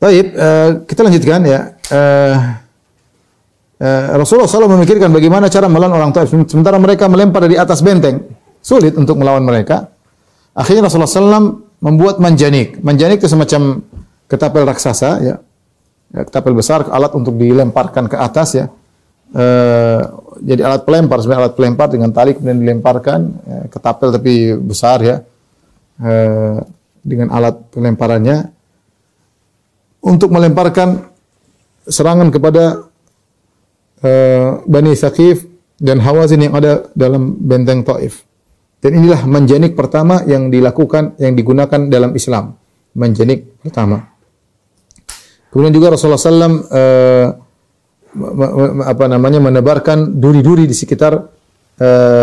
Baik, kita lanjutkan ya. Rasulullah SAW memikirkan bagaimana cara melawan orang Taif. Sementara mereka melempar dari atas benteng, sulit untuk melawan mereka. Akhirnya Rasulullah SAW membuat manjanik. Manjanik itu semacam ketapel raksasa, ya, ketapel besar, alat untuk dilemparkan ke atas, ya. Jadi alat pelempar, sebenarnya alat pelempar dengan tali kemudian dilemparkan, ya, ketapel tapi besar, ya, dengan alat pelemparannya untuk melemparkan serangan kepada Bani Thaqif dan Hawazin yang ada dalam benteng Taif. Dan inilah manjanik pertama yang dilakukan, yang digunakan dalam Islam. Manjanik pertama. Kemudian juga Rasulullah SAW menebarkan duri-duri di sekitar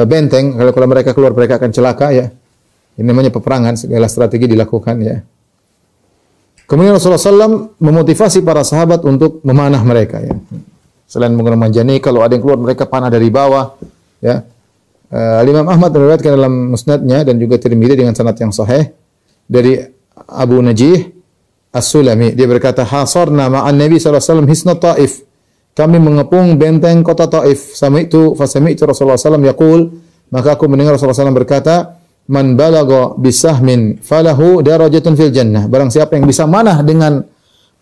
benteng. Kalau mereka keluar, mereka akan celaka, ya. Ini namanya peperangan, segala strategi dilakukan, ya. Kemudian Rasulullah SAW memotivasi para sahabat untuk memanah mereka, ya. Selain menggunakan manjanik, kalau ada yang keluar mereka panah dari bawah, ya. Imam Ahmad meriwayatkan dalam musnadnya dan juga Tirmidzi dengan sanad yang sahih dari Abu Najih As-Sulami. Dia berkata, "Hasarna ma'an Nabi sallallahu alaihi wasallam hisna Taif." Kami mengepung benteng kota Taif. Sami'tu Rasulullah sallallahu yaqul, maka aku mendengar Rasulullah sallallahu berkata, "Man balagha bisahmin falahu darajatun fil jannah." Barang siapa yang bisa manah dengan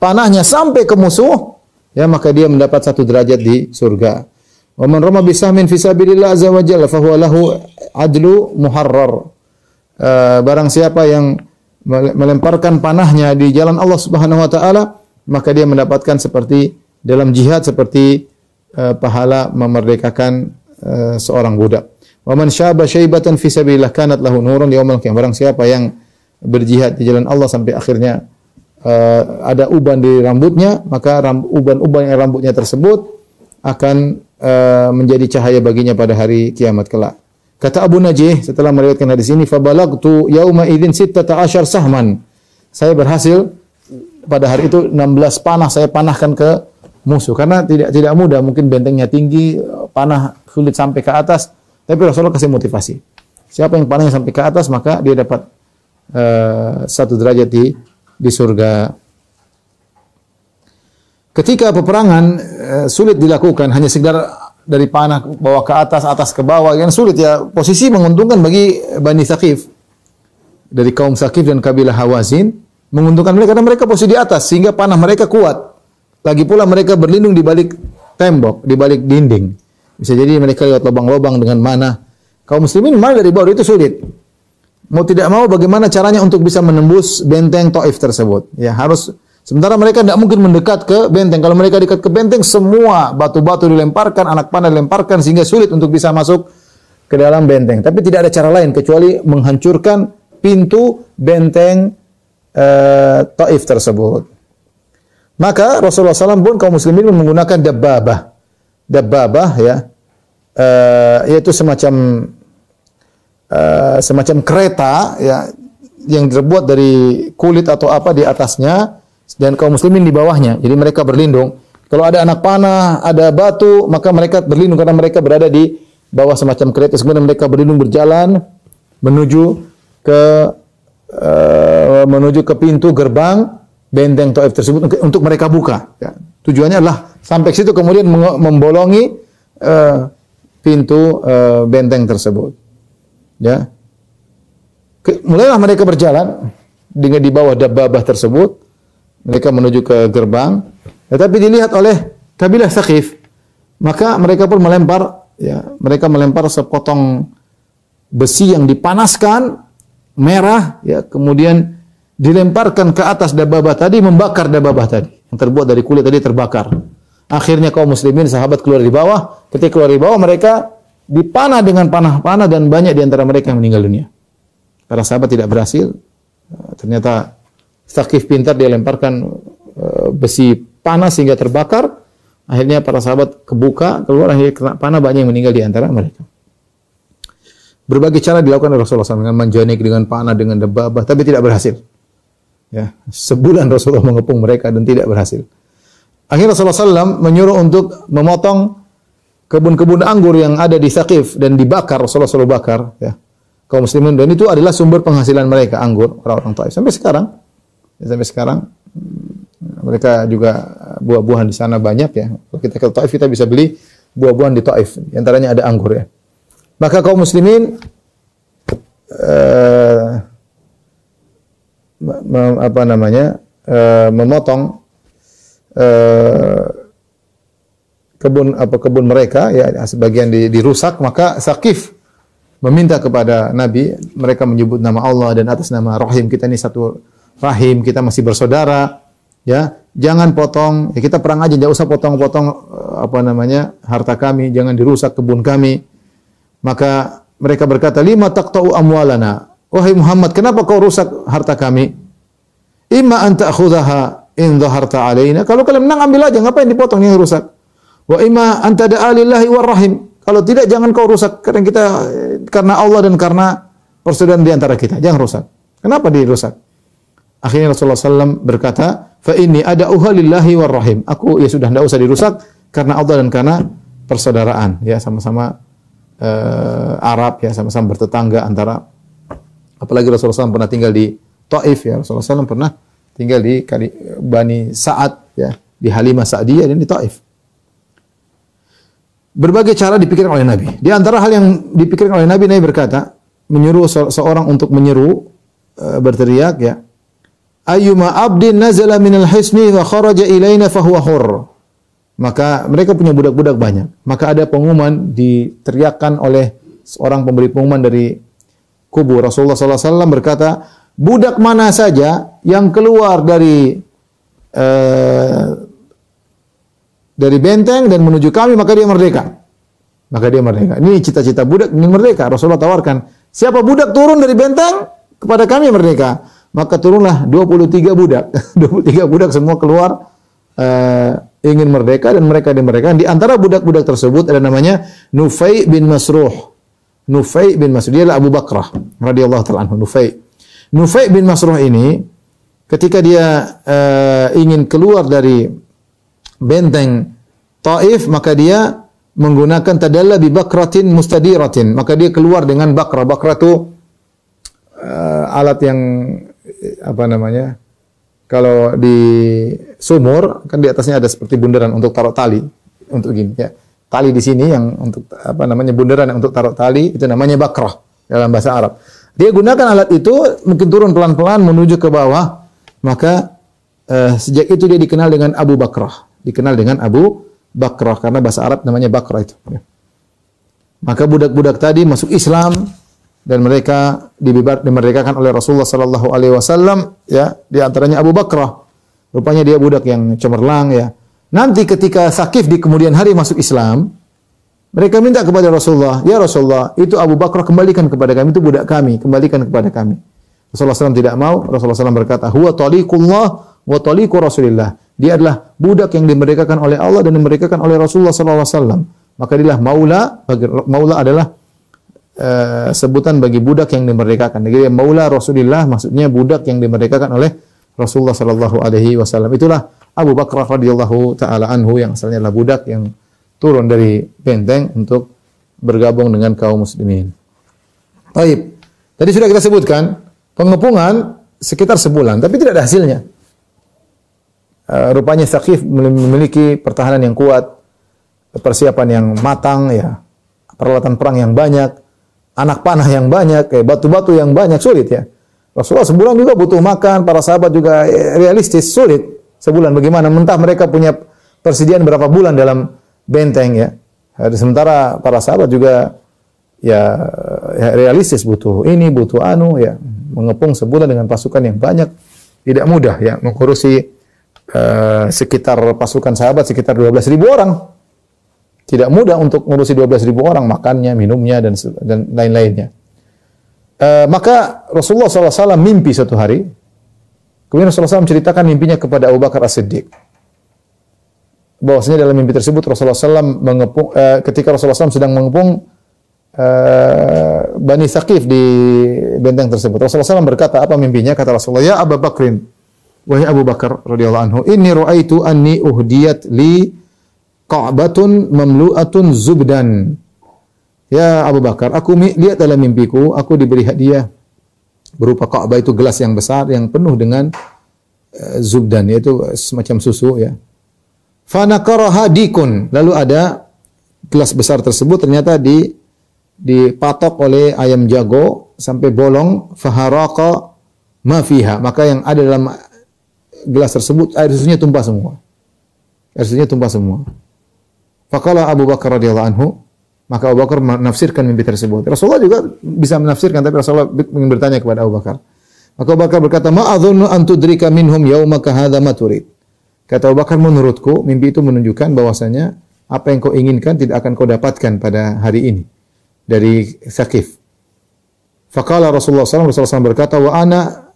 panahnya sampai ke musuh, ya, maka dia mendapat satu derajat di surga. Wa man rama bisahmin fi sabilillah azza wa jalla fa huwa lahu adlu muharrar. Barang siapa yang melemparkan panahnya di jalan Allah Subhanahu wa taala, maka dia mendapatkan seperti dalam jihad seperti pahala memerdekakan seorang budak. Wa man syaba syaibatan fi sabilillah kanat lahu nurun yaumil qiyamah. Barang siapa yang berjihad di jalan Allah sampai akhirnya ada uban di rambutnya, maka uban-uban yang rambutnya tersebut akan menjadi cahaya baginya pada hari kiamat kelak. Kata Abu Najih setelah meriwayatkan hadis ini, "Fabalagtu yauma idzin 16 sahman." Saya berhasil pada hari itu 16 panah saya panahkan ke musuh, karena tidak mudah, mungkin bentengnya tinggi, panah sulit sampai ke atas, tapi Rasulullah kasih motivasi. Siapa yang panahnya sampai ke atas, maka dia dapat satu derajat di surga. Ketika peperangan sulit dilakukan, hanya sekedar dari panah bawah ke atas, atas ke bawah, yang sulit, ya. Posisi menguntungkan bagi Bani Thaqif. Dari kaum Thaqif dan kabilah Hawazin, menguntungkan mereka karena mereka posisi di atas sehingga panah mereka kuat. Lagi pula mereka berlindung di balik tembok, di balik dinding. Bisa jadi mereka lewat lubang-lubang dengan mana. Kaum muslimin mana dari bawah itu sulit. Mau tidak mau bagaimana caranya untuk bisa menembus benteng Taif tersebut? Ya, harus. Sementara mereka tidak mungkin mendekat ke benteng. Kalau mereka dekat ke benteng, semua batu-batu dilemparkan, anak panah dilemparkan, sehingga sulit untuk bisa masuk ke dalam benteng. Tapi tidak ada cara lain kecuali menghancurkan pintu benteng Taif tersebut. Maka Rasulullah SAW pun kaum muslimin menggunakan dabbabah. Dabbabah, ya, yaitu semacam kereta, ya, yang terbuat dari kulit atau apa di atasnya, dan kaum muslimin di bawahnya. Jadi mereka berlindung. Kalau ada anak panah, ada batu, maka mereka berlindung karena mereka berada di bawah semacam kereta. Kemudian mereka berlindung berjalan menuju ke pintu gerbang benteng Taif tersebut untuk mereka buka. Ya. Tujuannya adalah sampai ke situ kemudian membolongi pintu benteng tersebut. Ya. Mulailah mereka berjalan dengan di bawah dabbabah tersebut. Mereka menuju ke gerbang, tetapi dilihat oleh kabilah Thaqif, maka mereka pun melempar, ya, mereka melempar sepotong besi yang dipanaskan merah, ya, kemudian dilemparkan ke atas dabbabah tadi, membakar dabbabah tadi yang terbuat dari kulit tadi terbakar. Akhirnya kaum muslimin sahabat keluar di bawah. Ketika keluar di bawah, mereka dipanah dengan panah-panah dan banyak di antara mereka yang meninggal dunia. Para sahabat tidak berhasil. Ternyata Thaqif pintar, dia lemparkan besi panas sehingga terbakar. Akhirnya para sahabat kebuka, keluar, akhirnya kena panah, banyak yang meninggal di antara mereka. Berbagai cara dilakukan oleh Rasulullah SAW, dengan manjanik, dengan panah, dengan dabbabah, tapi tidak berhasil. Ya, sebulan Rasulullah mengepung mereka dan tidak berhasil. Akhirnya Rasulullah SAW menyuruh untuk memotong kebun-kebun anggur yang ada di Thaqif dan dibakar. Rasulullah SAW bakar, ya, kaum muslimin, dan itu adalah sumber penghasilan mereka, anggur, orang-orang Taif sampai sekarang. Ya, sampai sekarang mereka juga buah-buahan di sana banyak ya. Kalau kita ke Taif kita bisa beli buah-buahan di Taif, di antaranya ada anggur ya. Maka kaum muslimin memotong kebun mereka ya, sebagian dirusak, maka Saqif meminta kepada Nabi, mereka menyebut nama Allah dan atas nama rahim kita ini satu rahim, kita masih bersaudara ya. Jangan potong, ya kita perang aja, enggak usah potong-potong harta kami, jangan dirusak kebun kami. Maka mereka berkata, "Lima taqta'u amwalana?" Wahai Muhammad, kenapa kau rusak harta kami? "Imma an ta'khudhaha in dhaharta 'alaina." Kalau kalian menang ambil aja, ngapain dipotong yang rusak? "Wa imma an tada'a lillahi war rahim." Kalau tidak jangan kau rusak, karena Allah dan karena persaudaraan di antara kita. Jangan rusak. Kenapa dirusak? Akhirnya Rasulullah SAW berkata, "Fa inni ada'uha lillahi war rahim." Aku ya sudah tidak usah dirusak karena Allah dan karena persaudaraan, ya sama-sama Arab ya, sama-sama bertetangga antara, apalagi Rasulullah SAW pernah tinggal di Taif ya. Rasulullah SAW pernah tinggal di Bani Sa'ad ya, di Halimah Sa'diyah dan di Taif. Berbagai cara dipikirkan oleh Nabi. Di antara hal yang dipikirkan oleh Nabi berkata, menyuruh seorang untuk menyeru, berteriak ya, "Ayyuma abdin nazala minal hisni wa kharaja ilaina fahuwa hur." Maka mereka punya budak-budak banyak. Maka ada pengumuman diteriakkan oleh seorang pemberi pengumuman dari kubu Rasulullah SAW berkata, budak mana saja yang keluar dari benteng dan menuju kami, maka dia merdeka. Maka dia merdeka. Ini cita-cita budak ingin merdeka. Rasulullah tawarkan, siapa budak turun dari benteng kepada kami merdeka. Maka turunlah 23 budak. 23 budak semua keluar ingin merdeka dan mereka dimerdekakan. Di antara budak-budak tersebut ada namanya Nufai bin Masruh. Nufai bin Masruh, dia adalah Abu Bakrah radhiyallahu ta'ala anhu. Nufai bin Masruh ini ketika dia ingin keluar dari benteng Taif, maka dia menggunakan tadalla bi bakratin mustadiratin. Maka dia keluar dengan bakrah. Bakrah itu alat yang kalau di sumur kan di atasnya ada seperti bundaran untuk taruh tali, untuk gini ya. Tali di sini yang untuk bundaran yang untuk taruh tali, itu namanya bakrah dalam bahasa Arab. Dia gunakan alat itu, mungkin turun pelan-pelan menuju ke bawah. Maka sejak itu dia dikenal dengan Abu Bakrah. Dikenal dengan Abu Bakrah karena bahasa Arab namanya bakrah itu. Maka budak-budak tadi masuk Islam dan mereka dimerdekakan oleh Rasulullah sallallahu alaihi wasallam ya, di antaranya Abu Bakrah. Rupanya dia budak yang cemerlang ya. Nanti ketika Saqif di kemudian hari masuk Islam, mereka minta kepada Rasulullah, "Ya Rasulullah, itu Abu Bakrah kembalikan kepada kami, itu budak kami, kembalikan kepada kami." Rasulullah SAW tidak mau. Rasulullah SAW berkata, "Huwa taliqullah wa taliqu Rasulillah." Dia adalah budak yang dimerdekakan oleh Allah dan dimerdekakan oleh Rasulullah SAW. Maka dialah maula. Maula adalah sebutan bagi budak yang dimerdekakan. Jadi maula Rasulillah maksudnya budak yang dimerdekakan oleh Rasulullah sallallahu alaihi wasallam. Itulah Abu Bakrah radhiyallahu taala anhu yang asalnya adalah budak yang turun dari benteng untuk bergabung dengan kaum muslimin. Baik. Tadi sudah kita sebutkan pengepungan sekitar sebulan, tapi tidak ada hasilnya. Rupanya Saqif memiliki pertahanan yang kuat, persiapan yang matang ya, peralatan perang yang banyak, anak panah yang banyak, batu-batu yang banyak, sulit ya. Rasulullah sebulan juga butuh makan, para sahabat juga realistis, sulit. Sebulan bagaimana? Mentah mereka punya persediaan berapa bulan dalam benteng ya. Sementara para sahabat juga ya realistis, butuh ini, butuh anu ya. Mengepung sebulan dengan pasukan yang banyak tidak mudah ya, mengurusi sekitar pasukan sahabat sekitar 12.000 orang. Tidak mudah untuk mengurusi 12.000 orang, makannya, minumnya dan lain-lainnya. Maka Rasulullah SAW mimpi suatu hari. Kemudian Rasulullah SAW menceritakan mimpinya kepada Abu Bakar As-Siddiq. Bahwasanya dalam mimpi tersebut Rasulullah SAW mengepung, ketika Rasulullah SAW sedang mengepung Bani Saqif di benteng tersebut. Rasulullah SAW berkata, apa mimpinya? Kata Rasulullah, "Ya Abu Bakrin, wahai Abu Bakar radhiyallahu anhu, inni ra'aitu anni uhdiyat li qa'batun mamlu'atun zubdan." Ya Abu Bakar, aku lihat dalam mimpiku, aku diberi hadiah berupa Ka'bah, itu gelas yang besar yang penuh dengan zubdan, yaitu semacam susu ya. Fanakaraha dikun. Lalu ada gelas besar tersebut ternyata dipatok oleh ayam jago sampai bolong, faharaqa ma fiha. Maka yang ada dalam gelas tersebut air susunya tumpah semua. Air susunya tumpah semua. Faqala Abu Bakar radhiyallahu anhu, maka Abu Bakar menafsirkan mimpi tersebut. Rasulullah juga bisa menafsirkan, tapi Rasulullah ingin bertanya kepada Abu Bakar. Maka Abu Bakar berkata, "Ma adzunnu an tudrika minhum yaumaka hadza ma turid." Kata Abu Bakar, menurutku mimpi itu menunjukkan bahwasanya apa yang kau inginkan tidak akan kau dapatkan pada hari ini dari Tsaqif. Faqala Rasulullah SAW berkata, "Wa ana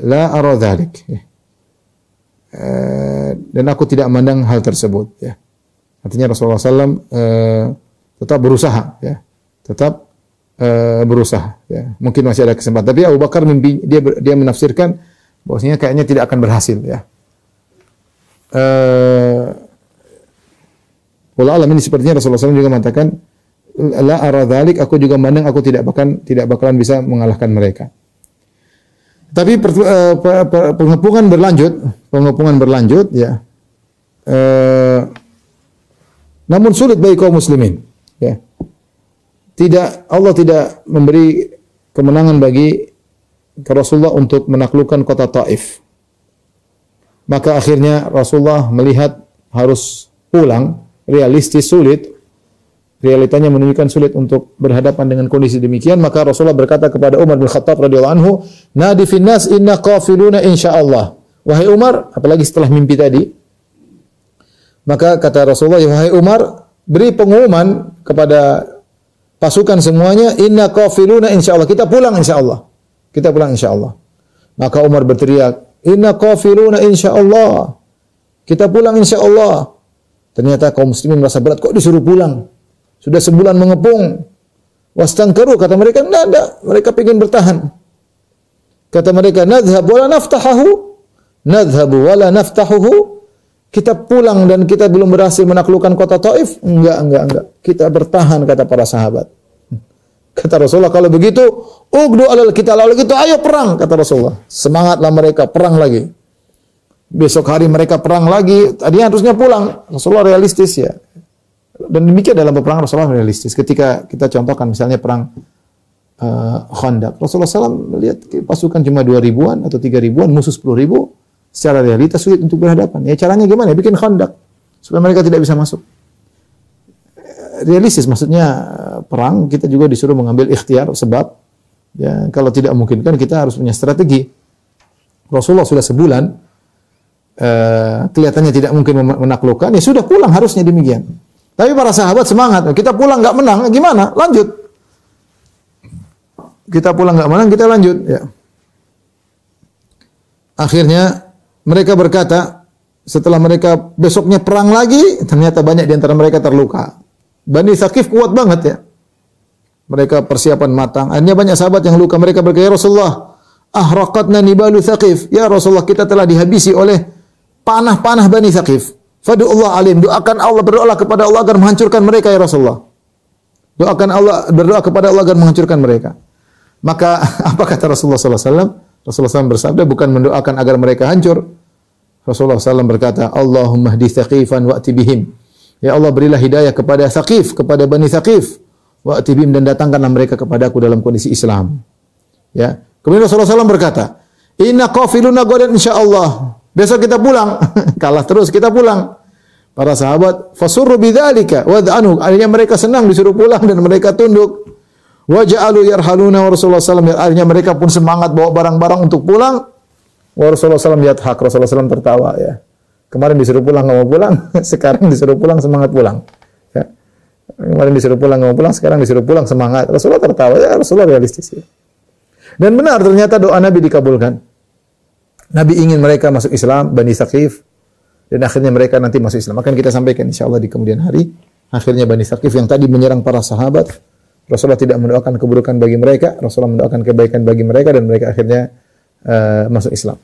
la ara dzalik." Dan aku tidak memandang hal tersebut ya. Artinya Rasulullah SAW tetap berusaha ya. Tetap berusaha ya. Mungkin masih ada kesempatan, tapi Abu Bakar mimpi dia menafsirkan bahwasanya kayaknya tidak akan berhasil ya. Wallahu alam, ini sepertinya Rasulullah SAW juga mengatakan la ara dzalik, aku juga memandang aku tidak bakalan bisa mengalahkan mereka. Tapi pengepungan berlanjut ya. Namun sulit bagi kaum muslimin ya. Allah tidak memberi kemenangan bagi Rasulullah untuk menaklukkan kota Taif. Maka akhirnya Rasulullah melihat harus pulang, realistis, sulit. Realitanya menunjukkan sulit untuk berhadapan dengan kondisi demikian, maka Rasulullah berkata kepada Umar bin Khattab radhiyallahu anhu, "Nadi fin nas inna qafiluna insyaallah." Wahai Umar, apalagi setelah mimpi tadi, maka kata Rasulullah, "Wahai Umar, beri pengumuman kepada pasukan semuanya, inna qafiluna insyaallah." Kita pulang insyaallah. Kita pulang insyaallah. Maka Umar berteriak, "Inna qafiluna insyaallah." Kita pulang insyaallah. Ternyata kaum muslimin merasa berat, kok disuruh pulang? Sudah sebulan mengepung. Wastankaru, kata mereka, enggak, mereka ingin bertahan. Kata mereka, nadhhab wala naftahahu. Nadhhabu wala naftahuhu. Kita pulang dan kita belum berhasil menaklukkan kota Taif? Enggak. Kita bertahan, kata para sahabat. Kata Rasulullah, kalau begitu, ugdu alal kita, lalu gitu, ayo perang, kata Rasulullah. Semangatlah mereka, perang lagi. Besok hari mereka perang lagi, tadinya harusnya pulang. Rasulullah realistis ya. Dan demikian dalam peperangan Rasulullah realistis. Ketika kita contohkan misalnya perang Khandaq, Rasulullah SAW melihat pasukan cuma 2.000-an atau 3.000-an, musuh 10.000, secara realitas sulit untuk berhadapan. Ya caranya gimana? Bikin Khandaq supaya mereka tidak bisa masuk. Realistis, maksudnya perang kita juga disuruh mengambil ikhtiar, sebab ya kalau tidak memungkinkan kita harus punya strategi. Rasulullah sudah sebulan kelihatannya tidak mungkin menaklukkan, ya sudah pulang, harusnya demikian. Tapi para sahabat semangat, kita pulang nggak menang, gimana? Lanjut. Kita pulang nggak menang, kita lanjut. Ya. Akhirnya mereka berkata, setelah mereka besoknya perang lagi, ternyata banyak di antara mereka terluka. Bani Tsaqif kuat banget ya. Mereka persiapan matang. Akhirnya banyak sahabat yang luka. Mereka berkata, ya Rasulullah, ahraqatna nibalu Tsaqif. Ya Rasulullah, kita telah dihabisi oleh panah-panah Bani Tsaqif. Fadu'ullah alim, doakan Allah, berdoalah kepada Allah agar menghancurkan mereka ya Rasulullah. Berdoa kepada Allah agar menghancurkan mereka. Maka apa kata Rasulullah SAW? Rasulullah SAW bersabda, bukan mendoakan agar mereka hancur. Rasulullah SAW berkata, Allahumma hdi Tsaqifan wa'ti bihim. Ya Allah, berilah hidayah kepada Tsaqif, kepada Bani Tsaqif. Wa'ti bihim, dan datangkanlah mereka kepadaku dalam kondisi Islam. Ya. Kemudian Rasulullah SAW berkata, inna qafiluna godan insyaallah. Besok kita pulang. Kalah terus, kita pulang. Para sahabat fasurru bidzalika wa dhanu. Akhirnya mereka senang disuruh pulang dan mereka tunduk. Wa ja'alu yarhaluna wa Rasulullah sallallahu alaihi wasallam. Akhirnya mereka pun semangat bawa barang-barang untuk pulang. Wa Rasulullah sallallahu alaihi wasallam Rasulullah sallallahu tertawa ya. Kemarin disuruh pulang enggak mau pulang, sekarang disuruh pulang semangat pulang. Ya. Kemarin disuruh pulang enggak mau pulang, sekarang disuruh pulang semangat. Rasulullah tertawa ya, Rasulullah realistis ya. Dan benar ternyata doa Nabi dikabulkan. Nabi ingin mereka masuk Islam, Bani Tsaqif, dan akhirnya mereka nanti masuk Islam. Akan kita sampaikan insyaAllah di kemudian hari. Akhirnya Bani Tsaqif yang tadi menyerang para sahabat, Rasulullah tidak mendoakan keburukan bagi mereka, Rasulullah mendoakan kebaikan bagi mereka, dan mereka akhirnya masuk Islam.